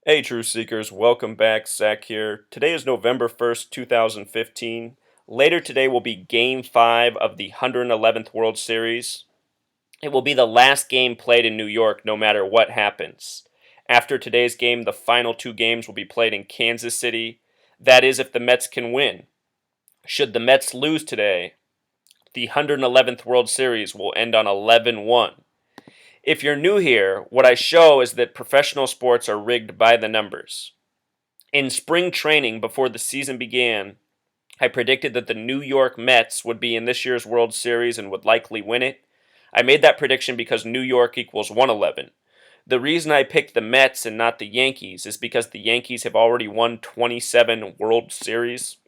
Hey, Truth Seekers, welcome back. Zach here. Today is November 1st, 2015. Later today will be Game 5 of the 111th World Series. It will be the last game played in New York no matter what happens. After today's game, the final two games will be played in Kansas City. That is, if the Mets can win. Should the Mets lose today, the 111th World Series will end on 11-1. If you're new here, what I show is that professional sports are rigged by the numbers. In spring training before the season began, I predicted that the New York Mets would be in this year's World Series and would likely win it. I made that prediction because New York equals 111. The reason I picked the Mets and not the Yankees is because the Yankees have already won 27 World Series.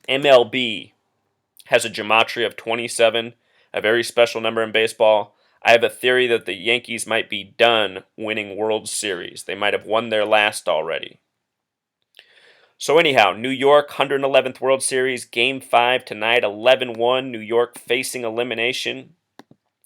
MLB has a gematria of 27, a very special number in baseball. I have a theory that the Yankees might be done winning World Series. They might have won their last already. So anyhow, New York, 111th World Series, Game 5 tonight, 11-1, New York facing elimination.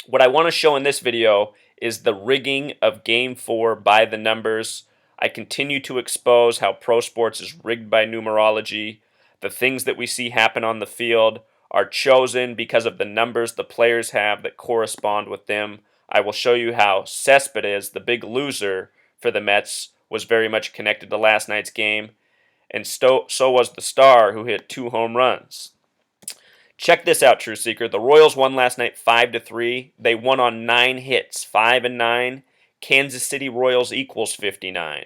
What I want to show in this video is the rigging of Game 4 by the numbers. I continue to expose how pro sports is rigged by numerology. The things that we see happen on the field are chosen because of the numbers the players have that correspond with them. I will show you how Cespedes, the big loser for the Mets, was very much connected to last night's game, and so was the star who hit 2 home runs. Check this out, True Seeker. The Royals won last night 5-3. They won on 9 hits, 5 and 9. Kansas City Royals equals 59.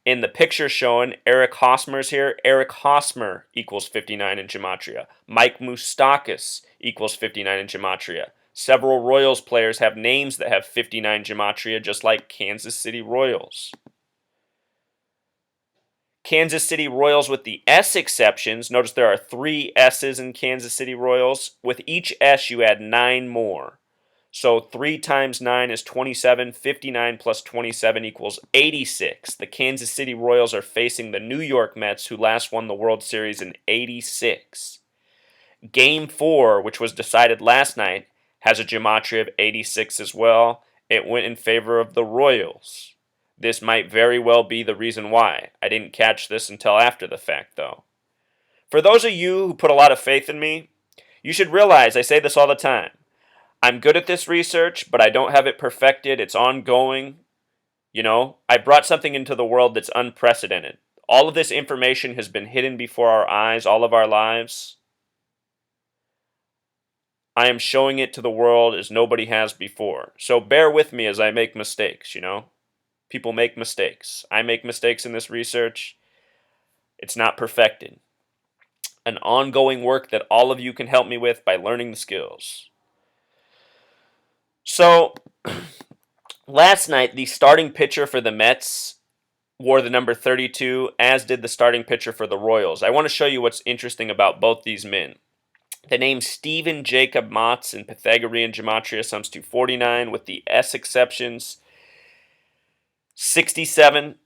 In the picture shown, Eric Hosmer's here. Eric Hosmer equals 59 in gematria. Mike Moustakas equals 59 in gematria. Several Royals players have names that have 59 gematria, just like Kansas City Royals. Kansas City Royals with the S exceptions. Notice there are 3 S's in Kansas City Royals. With each S, you add 9 more. So 3 times 9 is 27. 59 plus 27 equals 86. The Kansas City Royals are facing the New York Mets, who last won the World Series in 86. Game 4, which was decided last night, has a gematria of 86 as well. It went in favor of the Royals. This might very well be the reason why. I didn't catch this until after the fact, though. For those of you who put a lot of faith in me, you should realize I say this all the time. I'm good at this research, but I don't have it perfected. It's ongoing. I brought something into the world that's unprecedented. All of this information has been hidden before our eyes all of our lives. I am showing it to the world as nobody has before. So bear with me as I make mistakes, People make mistakes. I make mistakes in this research. It's not perfected. An ongoing work that all of you can help me with by learning the skills. So, last night, the starting pitcher for the Mets wore the number 32, as did the starting pitcher for the Royals. I want to show you what's interesting about both these men. The name Stephen Jacob Motz in Pythagorean gematria sums to 49, with the S exceptions. 67,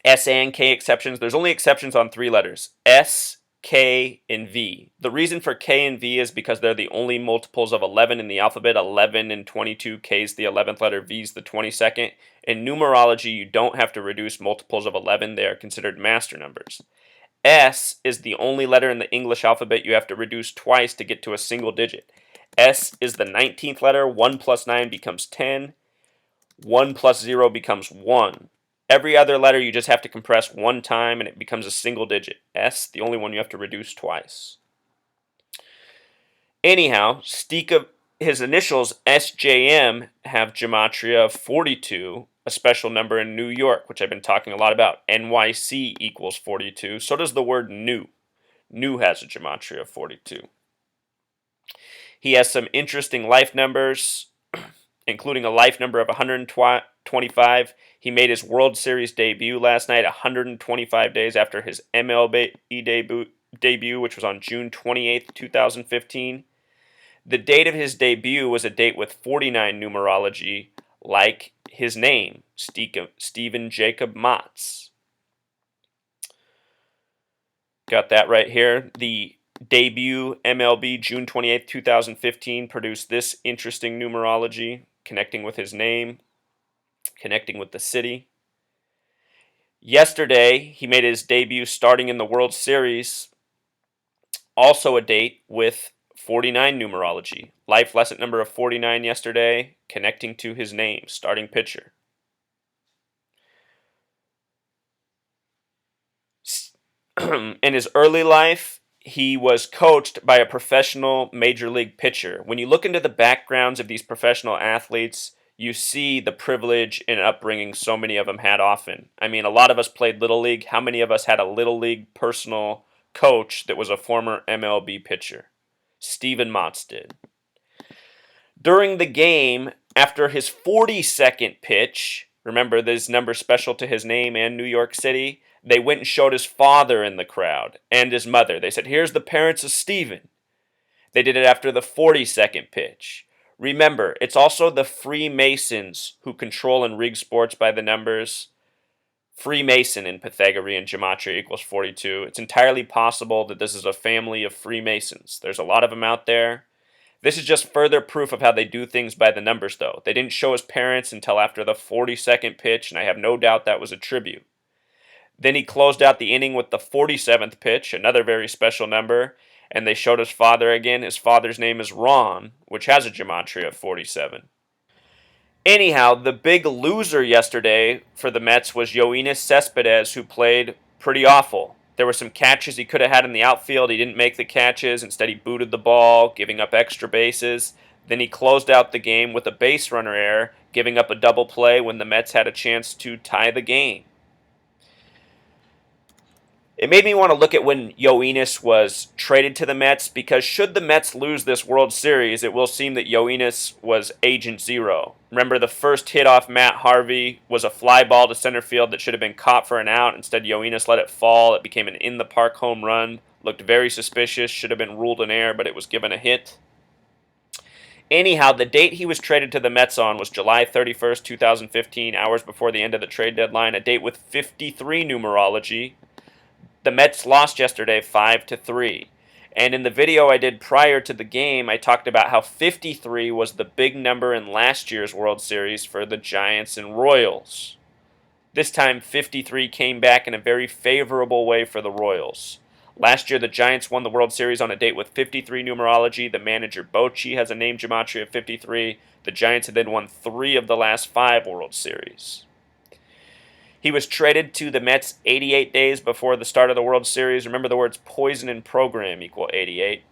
S and K exceptions. There's only exceptions on 3 letters, S, K, and V. The reason for K and V is because they're the only multiples of 11 in the alphabet. 11 and 22, K is the 11th letter, V is the 22nd. In numerology, you don't have to reduce multiples of 11. They are considered master numbers. S is the only letter in the English alphabet you have to reduce twice to get to a single digit. S is the 19th letter. 1 plus 9 becomes 10. 1 plus 0 becomes 1. Every other letter you just have to compress 1 time and it becomes a single digit. S, the only one you have to reduce twice. Anyhow, his initials SJM have gematria of 42, a special number in New York, which I've been talking a lot about. NYC equals 42. So does the word new. New has a gematria of 42. He has some interesting life numbers, including a life number of 125. He made his World Series debut last night, 125 days after his MLB debut, which was on June 28th, 2015. The date of his debut was a date with 49 numerology, like his name, Stephen Jacob Motz. Got that right here. The debut MLB June 28th, 2015 produced this interesting numerology, connecting with his name, connecting with the city. Yesterday, he made his debut starting in the World Series, also a date with 49 numerology. Life lesson number of 49 yesterday, connecting to his name, starting pitcher. In his early life, he was coached by a professional major league pitcher. When you look into the backgrounds of these professional athletes, you see the privilege and upbringing so many of them had often. I mean, a lot of us played Little League. How many of us had a Little League personal coach that was a former MLB pitcher? Steven Matz did. During the game, after his 42nd pitch, remember this number special to his name and New York City, they went and showed his father in the crowd and his mother. They said, "Here's the parents of Steven." They did it after the 42nd pitch. Remember, it's also the Freemasons who control and rig sports by the numbers. Freemason in Pythagorean gematria equals 42. It's entirely possible that this is a family of Freemasons. There's a lot of them out there. This is just further proof of how they do things by the numbers, though. They didn't show his parents until after the 42nd pitch, and I have no doubt that was a tribute. Then he closed out the inning with the 47th pitch, another very special number, and they showed his father again. His father's name is Ron, which has a gematria of 47. Anyhow, the big loser yesterday for the Mets was Yoenis Cespedes, who played pretty awful. There were some catches he could have had in the outfield. He didn't make the catches. Instead, he booted the ball, giving up extra bases. Then he closed out the game with a base runner error, giving up a double play when the Mets had a chance to tie the game. It made me want to look at when Yoenis was traded to the Mets, because should the Mets lose this World Series, it will seem that Yoenis was Agent Zero. Remember, the first hit off Matt Harvey was a fly ball to center field that should have been caught for an out. Instead, Yoenis let it fall. It became an in-the-park home run. Looked very suspicious. Should have been ruled an error, but it was given a hit. Anyhow, the date he was traded to the Mets on was July 31st, 2015, hours before the end of the trade deadline, a date with 53 numerology. The Mets lost yesterday 5-3. And in the video I did prior to the game, I talked about how 53 was the big number in last year's World Series for the Giants and Royals. This time, 53 came back in a very favorable way for the Royals. Last year, the Giants won the World Series on a date with 53 numerology. The manager, Bochy, has a name gematria of 53. The Giants had then won 3 of the last 5 World Series. He was traded to the Mets 88 days before the start of the World Series. Remember, the words poison and program equal 88.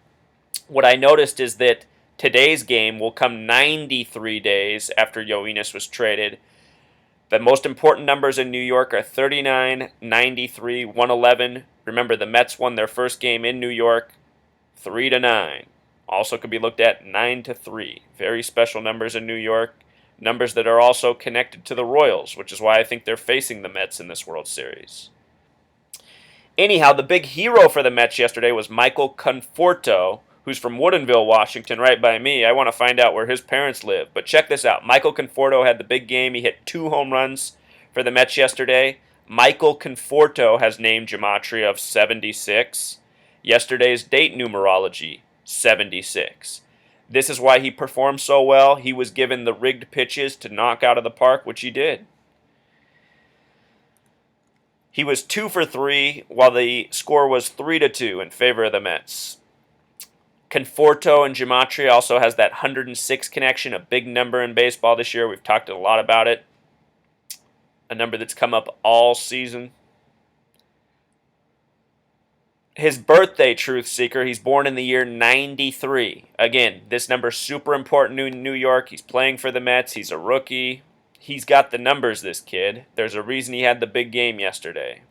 What I noticed is that today's game will come 93 days after Yoenis was traded. The most important numbers in New York are 39, 93, 111. Remember, the Mets won their first game in New York 3-9. Also could be looked at 9-3. Very special numbers in New York. Numbers that are also connected to the Royals, which is why I think they're facing the Mets in this World Series. Anyhow, the big hero for the Mets yesterday was Michael Conforto, who's from Woodinville, Washington, right by me. I want to find out where his parents live. But check this out. Michael Conforto had the big game. He hit 2 home runs for the Mets yesterday. Michael Conforto has name gematria of 76. Yesterday's date numerology, 76. This is why he performed so well. He was given the rigged pitches to knock out of the park, which he did. He was 2 for 3, while the score was 3-2 in favor of the Mets. Conforto and gematria also has that 106 connection, a big number in baseball this year. We've talked a lot about it. A number that's come up all season. His birthday, Truth Seeker, he's born in the year 93. Again, this number's super important in New York. He's playing for the Mets. He's a rookie. He's got the numbers, this kid. There's a reason he had the big game yesterday.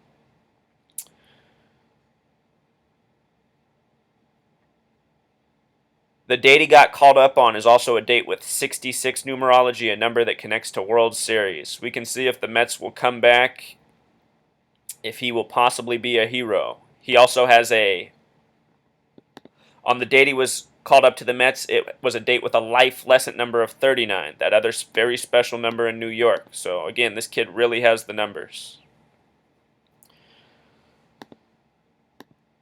The date he got called up on is also a date with 66 numerology, a number that connects to World Series. We can see if the Mets will come back, if he will possibly be a hero. He also has on the date he was called up to the Mets, it was a date with a life lesson number of 39, that other very special number in New York. So again, this kid really has the numbers.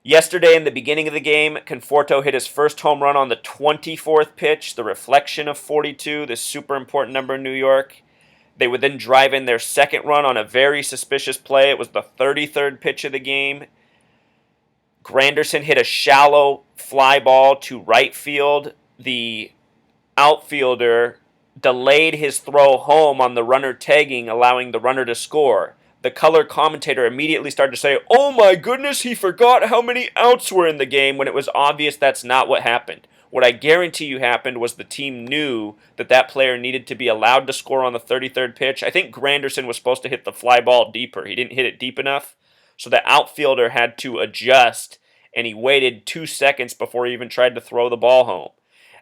Yesterday, in the beginning of the game, Conforto hit his first home run on the 24th pitch, the reflection of 42, this super important number in New York. They would then drive in their second run on a very suspicious play. It was the 33rd pitch of the game. Granderson hit a shallow fly ball to right field. The outfielder delayed his throw home on the runner tagging, allowing the runner to score. The color commentator immediately started to say, "Oh my goodness, he forgot how many outs were in the game," when it was obvious that's not what happened. What I guarantee you happened was the team knew that that player needed to be allowed to score on the 33rd pitch. I think Granderson was supposed to hit the fly ball deeper. He didn't hit it deep enough, so the outfielder had to adjust, and he waited 2 seconds before he even tried to throw the ball home.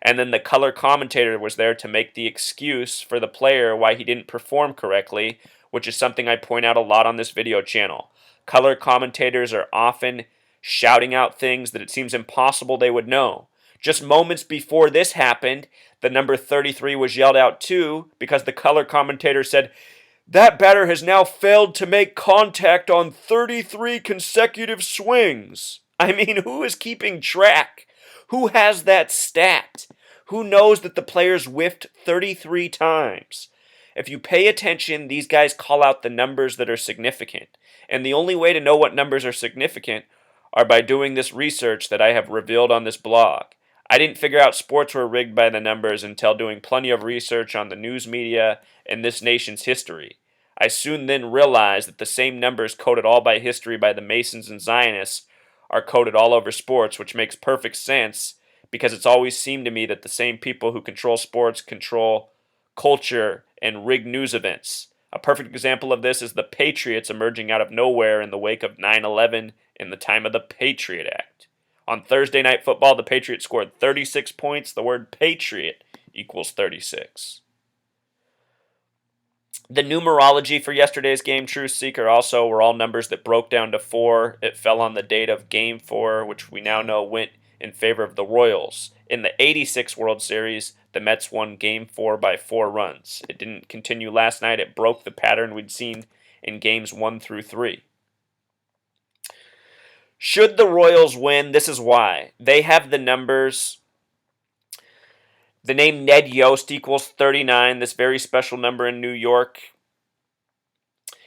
And then the color commentator was there to make the excuse for the player why he didn't perform correctly, which is something I point out a lot on this video channel. Color commentators are often shouting out things that it seems impossible they would know. Just moments before this happened, the number 33 was yelled out too because the color commentator said, "That batter has now failed to make contact on 33 consecutive swings." I mean, who is keeping track? Who has that stat? Who knows that the players whiffed 33 times? If you pay attention, these guys call out the numbers that are significant. And the only way to know what numbers are significant are by doing this research that I have revealed on this blog. I didn't figure out sports were rigged by the numbers until doing plenty of research on the news media and this nation's history. I soon then realized that the same numbers coded all by history by the Masons and Zionists are coded all over sports, which makes perfect sense because it's always seemed to me that the same people who control sports control culture and rig news events. A perfect example of this is the Patriots emerging out of nowhere in the wake of 9/11 in the time of the Patriot Act. On Thursday Night Football, the Patriots scored 36 points. The word Patriot equals 36. The numerology for yesterday's game, Truth Seeker, also were all numbers that broke down to 4. It fell on the date of Game 4, which we now know went in favor of the Royals. In the '86 World Series, the Mets won Game 4 by 4 runs. It didn't continue last night. It broke the pattern we'd seen in Games 1 through 3. Should the Royals win, this is why. They have the numbers. The name Ned Yost equals 39, this very special number in New York.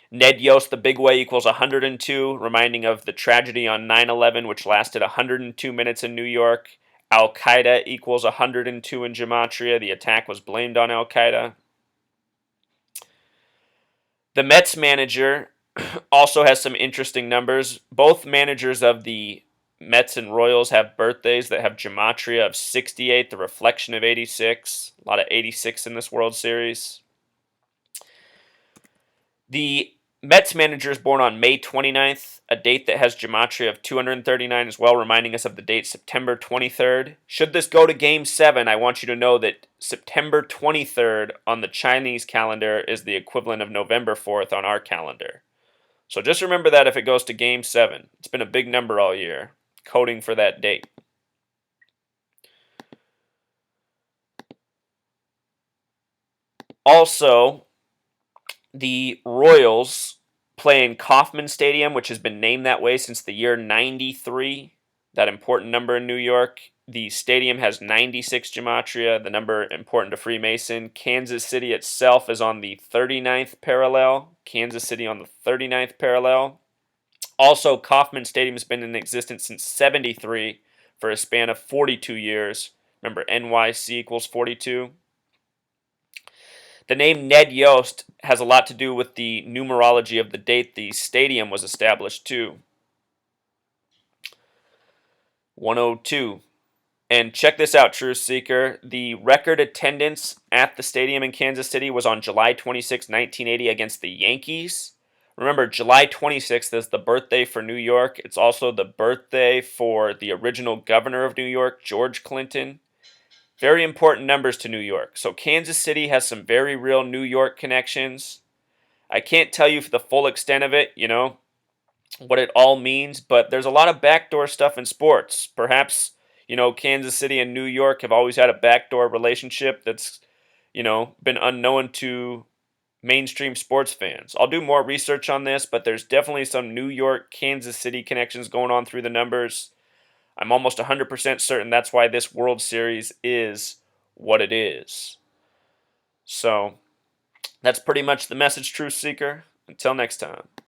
Ned Yost, the big way, equals 102, reminding of the tragedy on 9/11, which lasted 102 minutes in New York. Al-Qaeda equals 102 in Gematria. The attack was blamed on Al-Qaeda. The Mets manager also has some interesting numbers. Both managers of the Mets and Royals have birthdays that have Gematria of 68, the reflection of 86. A lot of 86 in this World Series. The Mets manager is born on May 29th, a date that has Gematria of 239 as well, reminding us of the date September 23rd. Should this go to Game 7, I want you to know that September 23rd on the Chinese calendar is the equivalent of November 4th on our calendar. So just remember that if it goes to Game 7. It's been a big number all year, coding for that date. Also, the Royals play in Kauffman Stadium, which has been named that way since the year 93, that important number in New York. The stadium has 96 Gematria, the number important to Freemason. Kansas City itself is on the 39th parallel. Kansas City on the 39th parallel. Also, Kauffman Stadium has been in existence since 73 for a span of 42 years. Remember, NYC equals 42. The name Ned Yost has a lot to do with the numerology of the date the stadium was established too. 102. And check this out, Truth Seeker. The record attendance at the stadium in Kansas City was on July 26, 1980 against the Yankees. Remember, July 26th is the birthday for New York. It's also the birthday for the original governor of New York, George Clinton. Very important numbers to New York. So Kansas City has some very real New York connections. I can't tell you for the full extent of it, what it all means, but there's a lot of backdoor stuff in sports. Perhaps, Kansas City and New York have always had a backdoor relationship that's, been unknown to mainstream sports fans. I'll do more research on this, but there's definitely some New York, Kansas City connections going on through the numbers. I'm almost 100% certain that's why this World Series is what it is. So, That's pretty much the message, Truth Seeker. Until next time.